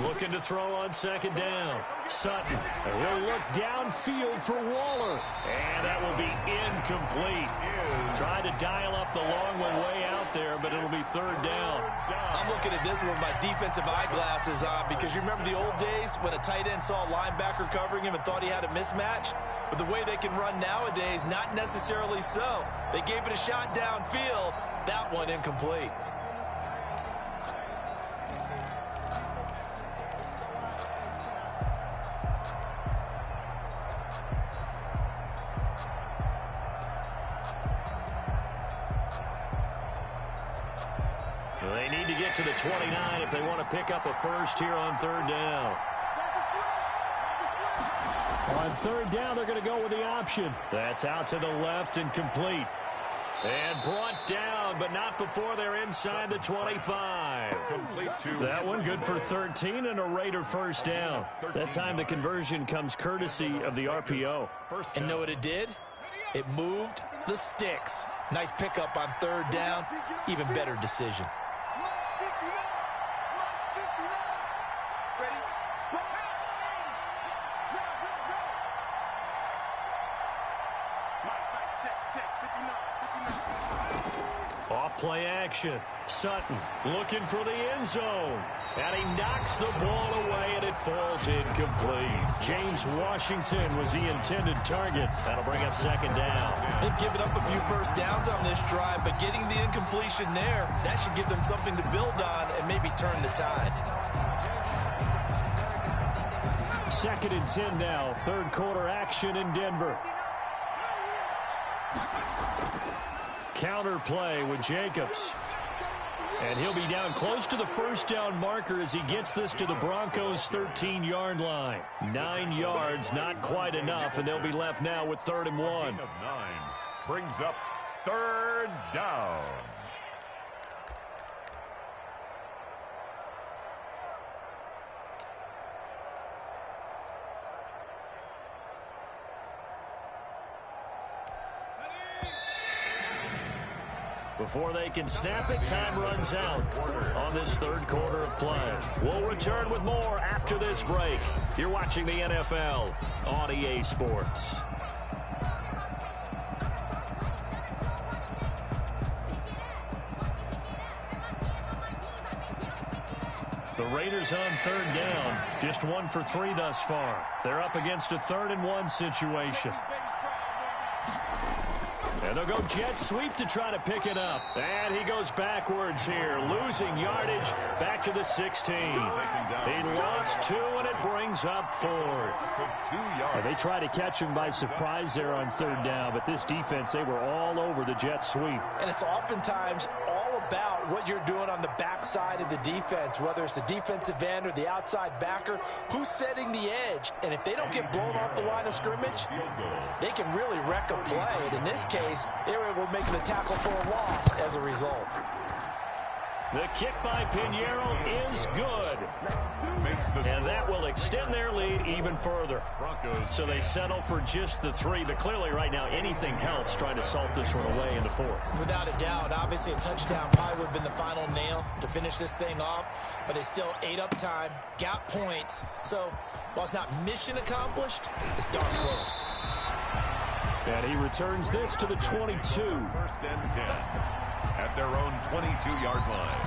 Speaker 1: Looking to throw on 2nd down. Sutton. He'll look downfield for Waller. And that will be incomplete. Tried to dial up the long one way out there, but it'll be 3rd down.
Speaker 3: I'm looking at this one with my defensive eyeglasses on because you remember the old days when a tight end saw a linebacker covering him and thought he had a mismatch? But the way they can run nowadays, not necessarily so. They gave it a shot downfield. That one incomplete.
Speaker 1: They need to get to the 29 if they want to pick up a first here on 3rd down.
Speaker 5: On 3rd down, they're going to go with the option.
Speaker 1: That's out to the left and complete. And brought down, but not before they're inside the 25. That one good for 13 and a Raider first down. That time the conversion comes courtesy of the RPO.
Speaker 3: And know what it did? It moved the sticks. Nice pickup on 3rd down. Even better decision.
Speaker 1: Off-play action. Sutton looking for the end zone. And he knocks the ball away, and it falls incomplete. James Washington was the intended target. That'll bring up 2nd down.
Speaker 3: They've given up a few first downs on this drive, but getting the incompletion there, that should give them something to build on and maybe turn the tide.
Speaker 5: 2nd and 10 now. 3rd quarter action in Denver.
Speaker 1: Counter play with Jacobs. And he'll be down close to the first down marker as he gets this to the Broncos' 13-yard line. 9 yards, not quite enough, and they'll be left now with 3rd and 1.
Speaker 2: Brings up 3rd down.
Speaker 1: Before they can snap it, time runs out on this 3rd quarter of play. We'll return with more after this break. You're watching the NFL on EA Sports. Raiders on third down. Just 1 for 3 thus far. They're up against a 3rd-and-1 situation. And they'll go jet sweep to try to pick it up. And he goes backwards here, losing yardage back to the 16. He lost 2, and it brings up 4th. They try to catch him by surprise there on 3rd down, but this defense, they were all over the jet sweep.
Speaker 3: And it's oftentimes all about what you're doing on the backside of the defense, whether it's the defensive end or the outside backer, who's setting the edge. And if they don't get blown off the line of scrimmage, they can really wreck a play. And in this case, they were able to make the tackle for a loss as a result.
Speaker 1: The kick by Pinheiro is good. And that will extend their lead even further. So they settle for just the 3. But clearly right now, anything helps trying to salt this one away in the 4th.
Speaker 6: Without a doubt. Obviously, a touchdown probably would have been the final nail to finish this thing off. But they still ate up time, got points. So while it's not mission accomplished, it's darn close.
Speaker 5: And he returns this to the 22.
Speaker 2: 1st and 10 at their own 22-yard line.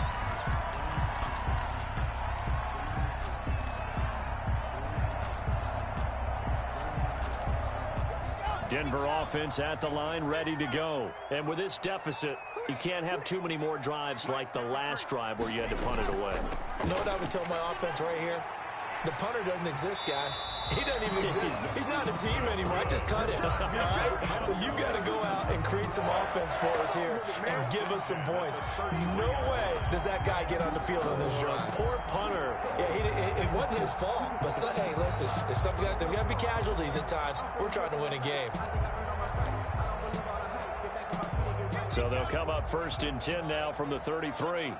Speaker 1: Denver offense at the line, ready to go. And with this deficit, you can't have too many more drives like the last drive where you had to punt it away.
Speaker 6: You know what I would tell my offense right here? The punter doesn't exist, guys. He doesn't even exist. He's not a team anymore. I just cut him. All right? So you've got to go out and create some offense for us here and give us some points. No way does that guy get on the field on this drive.
Speaker 1: Poor punter.
Speaker 6: Yeah, it wasn't his fault. But, hey, listen, there's got to be casualties at times. We're trying to win a game.
Speaker 1: So they'll come up 1st and 10 now from the 33.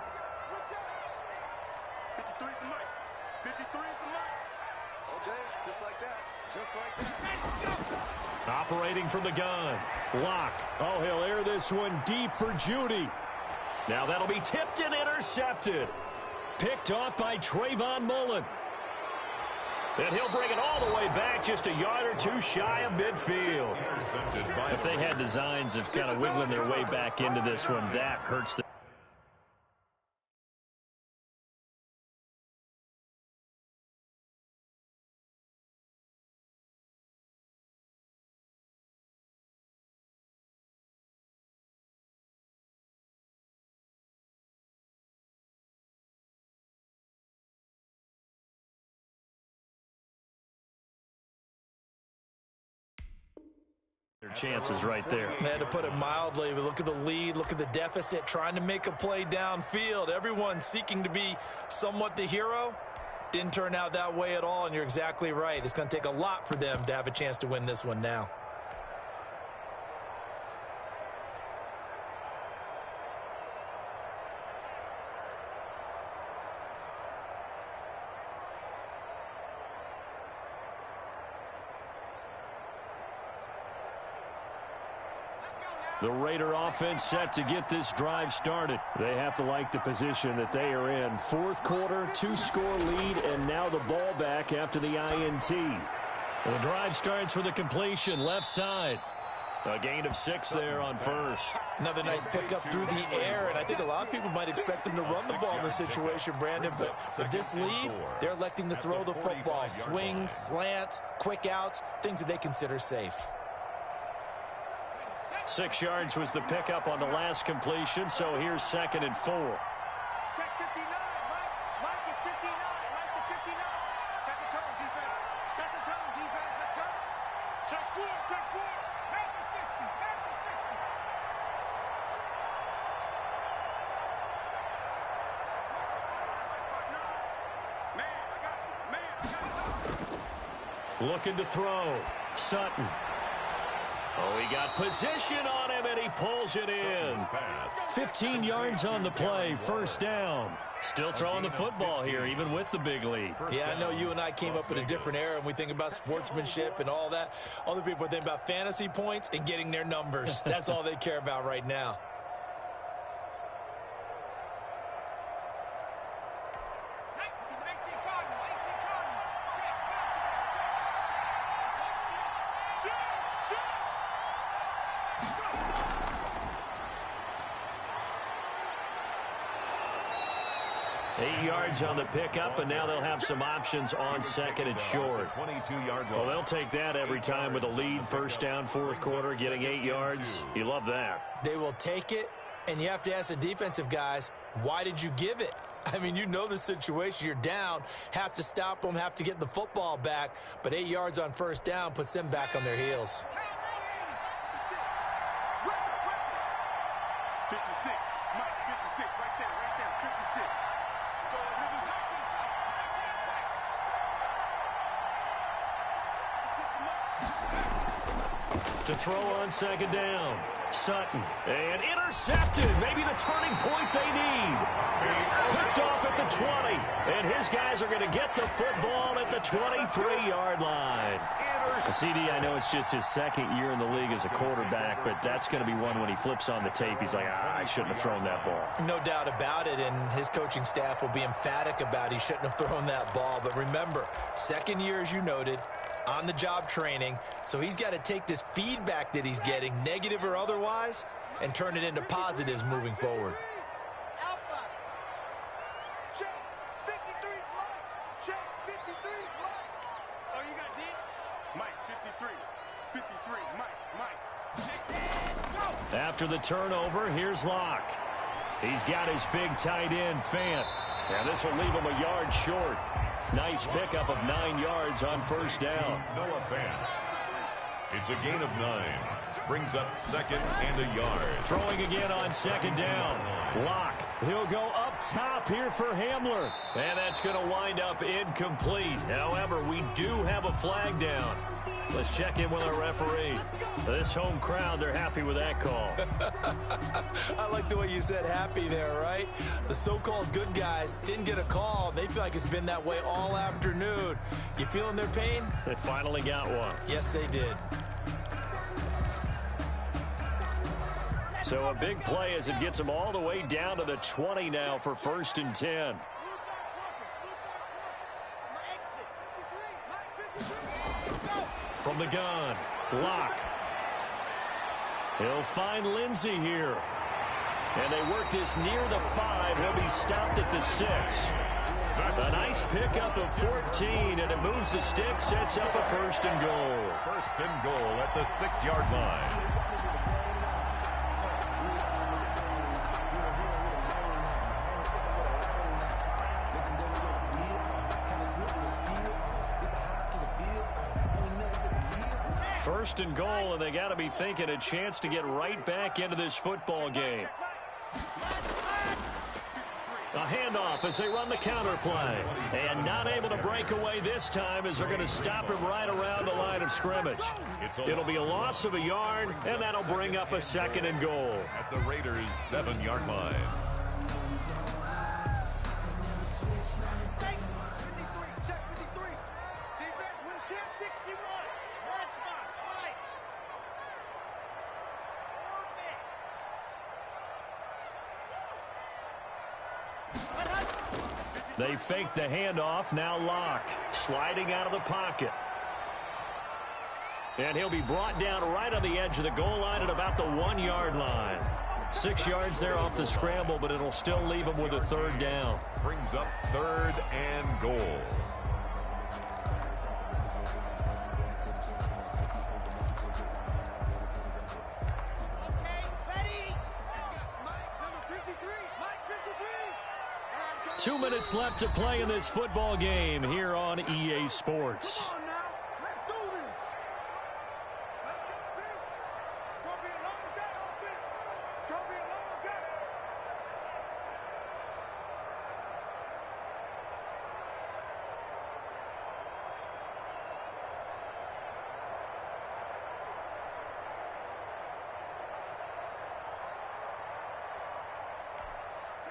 Speaker 1: Operating from the gun. Lock. Oh, he'll air this one deep for Judy. Now that'll be tipped and intercepted. Picked off by Trayvon Mullen. And he'll bring it all the way back just a yard or 2 shy of midfield. If they had designs of kind of wiggling their way back into this one, that hurts them. Chances right there.
Speaker 3: They had to put it mildly. Look at the lead, look at the deficit, trying to make a play downfield. Everyone seeking to be somewhat the hero. Didn't turn out that way at all, and you're exactly right. It's going to take a lot for them to have a chance to win this one now.
Speaker 1: The Raider offense set to get this drive started. They have to like the position that they are in. 4th quarter, 2-score lead, and now the ball back after the INT. The drive starts with a completion left side. A gain of 6 there on 1st.
Speaker 3: Another nice pickup through the air, and I think a lot of people might expect them to run the ball in this situation, Brandon, but with this lead, they're electing to throw the football. Swings, slants, quick outs, things that they consider safe.
Speaker 1: 6 yards was the pickup on the last completion, so here's 2nd and 4.
Speaker 4: Check 59. Mike is 59. Mike to 59. Set the tone, defense. Set the tone, defense. Let's go. Check 4. Check 4. Back to 60. Back to 60. Man, I got you. Man, I got you.
Speaker 1: Looking to throw. Sutton. Oh, he got position on him, and he pulls it in. 15 yards on the play, 1st down. Still throwing the football here, even with the big lead.
Speaker 3: Yeah, I know you and I came up in a different era, and we think about sportsmanship and all that. Other people think about fantasy points and getting their numbers. That's all they care about right now.
Speaker 1: 8 yards on the pickup, and now they'll have some options on second and short.
Speaker 2: 22-yard line.
Speaker 1: Well, they'll take that every time with a lead, first down, fourth quarter, getting 8 yards. You love that.
Speaker 6: They will take it, and you have to ask the defensive guys, why did you give it? I mean, you know the situation. You're down, have to stop them, have to get the football back, but 8 yards on first down puts them back on their heels.
Speaker 4: 56. Mike, 56. Right there. 56.
Speaker 1: To throw on second down. Sutton. And intercepted. Maybe the turning point they need. Picked off at the 20. And his guys are going to get the football at the 23-yard line. CD, I know it's just his second year in the league as a quarterback, but that's going to be one when he flips on the tape. He's like, I shouldn't have thrown that ball.
Speaker 6: No doubt about it, and his coaching staff will be emphatic about he shouldn't have thrown that ball. But remember, second year, as you noted, on-the-job training, so he's got to take this feedback that he's getting, negative or otherwise, and turn it into positives moving forward.
Speaker 4: Alpha. Check. 53's Mike. Check. 53's Mike. Oh, you got D? Mike, 53. 53. Mike. Go.
Speaker 1: After the turnover, here's Locke. He's got his big tight end, Fant. Now this will leave him a yard short. Nice pickup of 9 yards on first down.
Speaker 2: Noah Fant. It's a gain of 9. Brings up second and a yard.
Speaker 1: Throwing again on second down. Locke. He'll go up top here for Hamler. And that's going to wind up incomplete. However, we do have a flag down. Let's check in with our referee. This home crowd, they're happy with that call.
Speaker 6: I like the way you said happy there, right? The so-called good guys didn't get a call. They feel like it's been that way all afternoon. You feeling their pain?
Speaker 1: They finally got one.
Speaker 6: Yes, they did.
Speaker 1: So a big play as it gets them all the way down to the 20 now for first and 10. From the gun, Locke. He'll find Lindsey here. And they work this near the 5. He'll be stopped at the 6. A nice pickup of 14, and it moves the stick, sets up a first and goal.
Speaker 2: First and goal at the 6-yard line.
Speaker 1: First and goal, and they got to be thinking a chance to get right back into this football game. A handoff as they run the counter play. And not able to break away this time as they're going to stop him right around the line of scrimmage. It'll be a loss of a yard, and that'll bring up a second and goal.
Speaker 2: At the Raiders' 7-yard line.
Speaker 4: Check 53. Defense wins chip 61. Watch box. Light.
Speaker 1: They fake the handoff. Now Locke sliding out of the pocket. And he'll be brought down right on the edge of the goal line at about the 1-yard line. 6 yards there off the scramble, but it'll still leave him with a third down.
Speaker 2: Brings up third and goal.
Speaker 4: Okay, ready. Mike, number 53. Mike, 53.
Speaker 1: 2 minutes left to play in this football game here on EA Sports.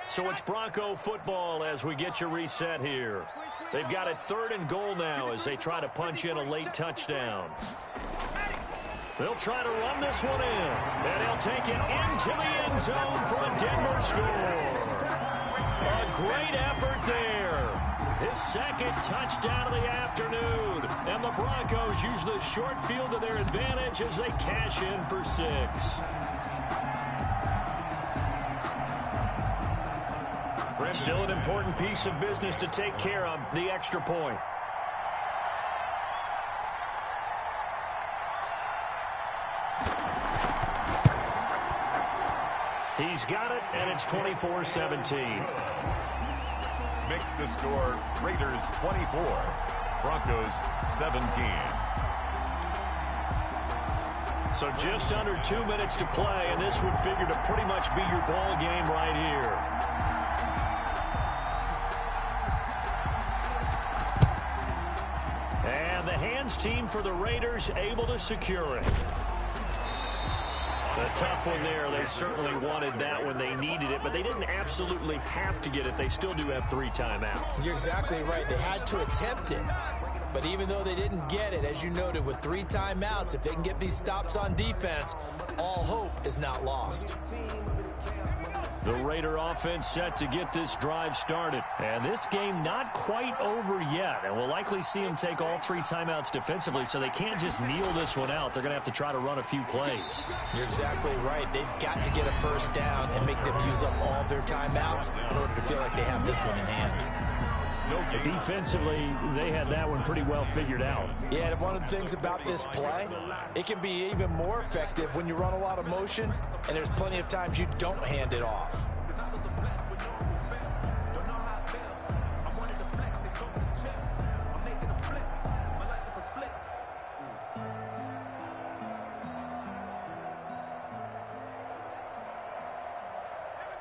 Speaker 1: So it's Bronco football as we get you reset here. They've got it third and goal now as they try to punch in a late touchdown. They'll try to run this one in, and he'll take it into the end zone for a Denver score. A great effort there. His second touchdown of the afternoon, and the Broncos use the short field to their advantage as they cash in for 6. Still an important piece of business to take care of, the extra point. He's got it, and it's 24-17.
Speaker 2: Makes the score Raiders 24, Broncos 17.
Speaker 1: So just under 2 minutes to play, and this would figure to pretty much be your ball game right here. And the hands team for the Raiders able to secure it. A tough one there. They certainly wanted that when they needed it, but they didn't absolutely have to get it. They still do have 3 timeouts.
Speaker 6: You're exactly right. They had to attempt it. But even though they didn't get it, as you noted, with 3 timeouts, if they can get these stops on defense, all hope is not lost.
Speaker 1: The Raider offense set to get this drive started. And this game not quite over yet. And we'll likely see them take all 3 timeouts defensively, so they can't just kneel this one out. They're going to have to try to run a few plays.
Speaker 6: You're exactly right. They've got to get a first down and make them use up all their timeouts in order to feel like they have this one in hand.
Speaker 5: Defensively, they had that one pretty well figured out.
Speaker 3: Yeah, and one of the things about this play, it can be even more effective when you run a lot of motion, and there's plenty of times you don't hand it off.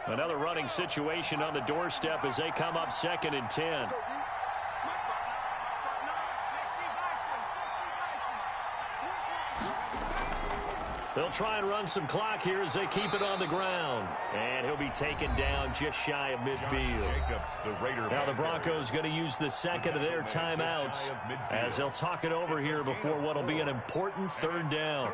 Speaker 1: Another running situation on the doorstep as they come up 2nd and 10. They'll try and run some clock here as they keep it on the ground. And he'll be taken down just shy of midfield. Now the Broncos going to use the second of their timeouts as they'll talk it over here before what will be an important 3rd down.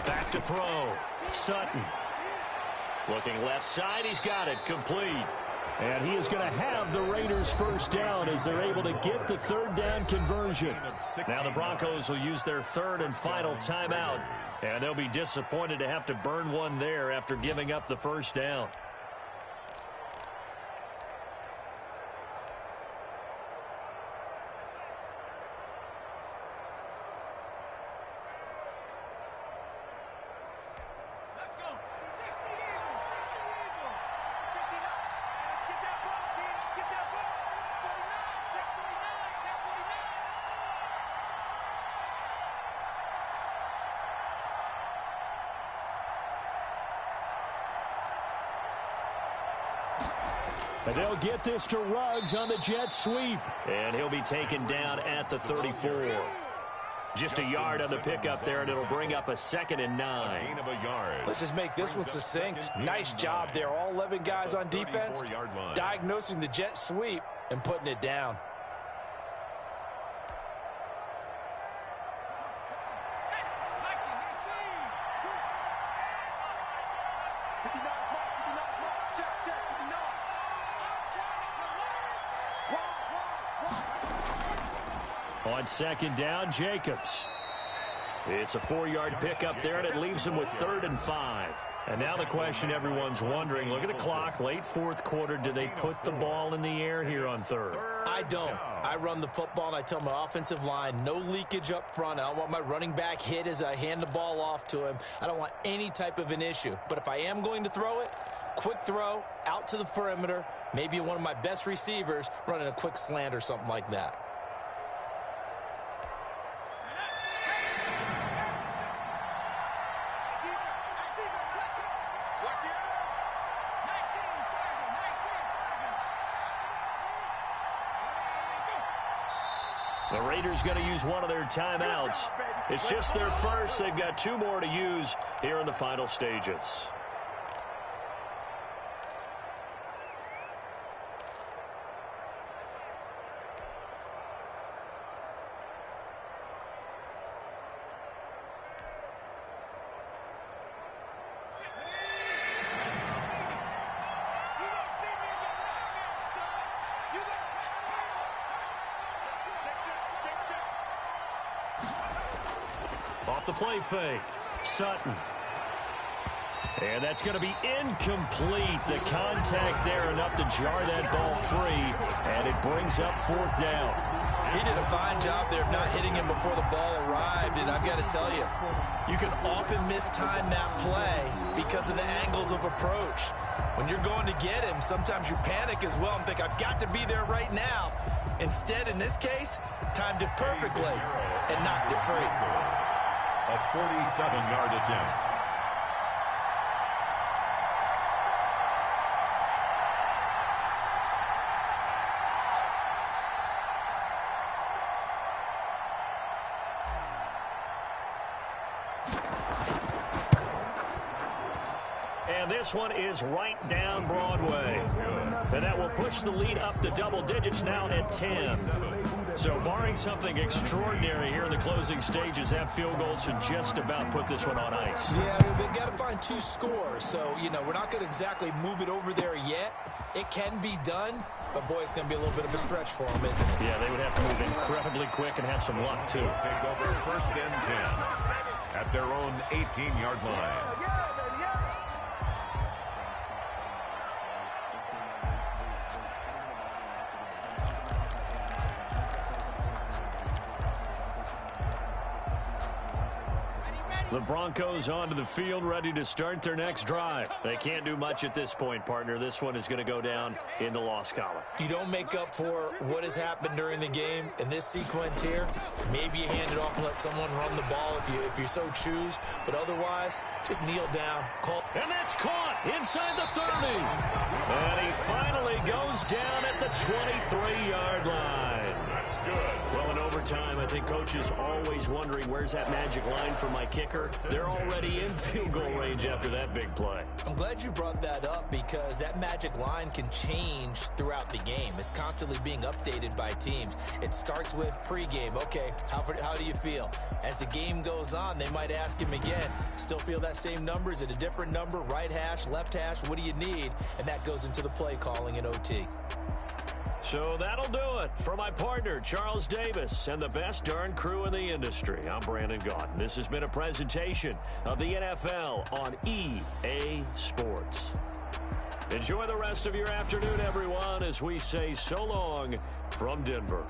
Speaker 1: Back to throw. Sutton. Looking left side. He's got it. Complete.
Speaker 5: And he is going to have the Raiders first down as they're able to get the 3rd down conversion.
Speaker 1: Now the Broncos will use their 3rd and final timeout. And they'll be disappointed to have to burn one there after giving up the first down.
Speaker 5: And they'll get this to Ruggs on the jet sweep.
Speaker 1: And he'll be taken down at the 34. Just a yard on the pickup there, and it'll bring up a 2nd and 9.
Speaker 3: Let's just make this one succinct. Nice job there. All 11 guys on defense diagnosing the jet sweep and putting it down.
Speaker 1: On 2nd down, Jacobs. It's a 4-yard pickup there, and it leaves him with 3rd and 5. And now the question everyone's wondering, look at the clock, late 4th quarter, do they put the ball in the air here on 3rd?
Speaker 6: I don't. I run the football, and I tell my offensive line, no leakage up front. I don't want my running back hit as I hand the ball off to him. I don't want any type of an issue. But if I am going to throw it, quick throw, out to the perimeter, maybe one of my best receivers running a quick slant or something like that.
Speaker 1: The Raiders going to use one of their timeouts. It's just their first. They've got 2 more to use here in the final stages. Off the play fake. Sutton. And that's going to be incomplete. The contact there enough to jar that ball free. And it brings up 4th down.
Speaker 3: He did a fine job there of not hitting him before the ball arrived. And I've got to tell you, you can often mistime that play because of the angles of approach. When you're going to get him, sometimes you panic as well and think, I've got to be there right now. Instead, in this case, timed it perfectly and knocked it free.
Speaker 2: A 47-yard attempt.
Speaker 1: And this one is right down Broadway. And that will push the lead up to double digits now at 10. So barring something extraordinary here in the closing stages, that field goal should just about put this one on ice.
Speaker 6: Yeah, we've got to find 2 scores. So, you know, we're not going to exactly move it over there yet. It can be done, but, boy, it's going to be a little bit of a stretch for them, isn't it?
Speaker 1: Yeah, they would have to move incredibly quick and have some luck, too.
Speaker 2: Take over 1st and 10 at their own 18-yard line.
Speaker 1: The Broncos onto the field, ready to start their next drive. They can't do much at this point, partner. This one is going to go down in the loss column.
Speaker 6: You don't make up for what has happened during the game in this sequence here. Maybe you hand it off and let someone run the ball if you so choose. But otherwise, just kneel down.
Speaker 1: And that's caught inside the 30. And he finally goes down at the 23-yard line.
Speaker 2: That's good.
Speaker 1: Well, in overtime, I think coach is always wondering, where's that magic line for my kicker? They're already in field goal range after that big play.
Speaker 6: I'm glad you brought that up because that magic line can change throughout the game. It's constantly being updated by teams. It starts with pregame. Okay, how do you feel? As the game goes on, they might ask him again, still feel that same number? Is it a different number? Right hash, left hash? What do you need? And that goes into the play calling in OT.
Speaker 1: So that'll do it for my partner, Charles Davis, and the best darn crew in the industry. I'm Brandon Gaudin. This has been a presentation of the NFL on EA Sports. Enjoy the rest of your afternoon, everyone, as we say so long from Denver.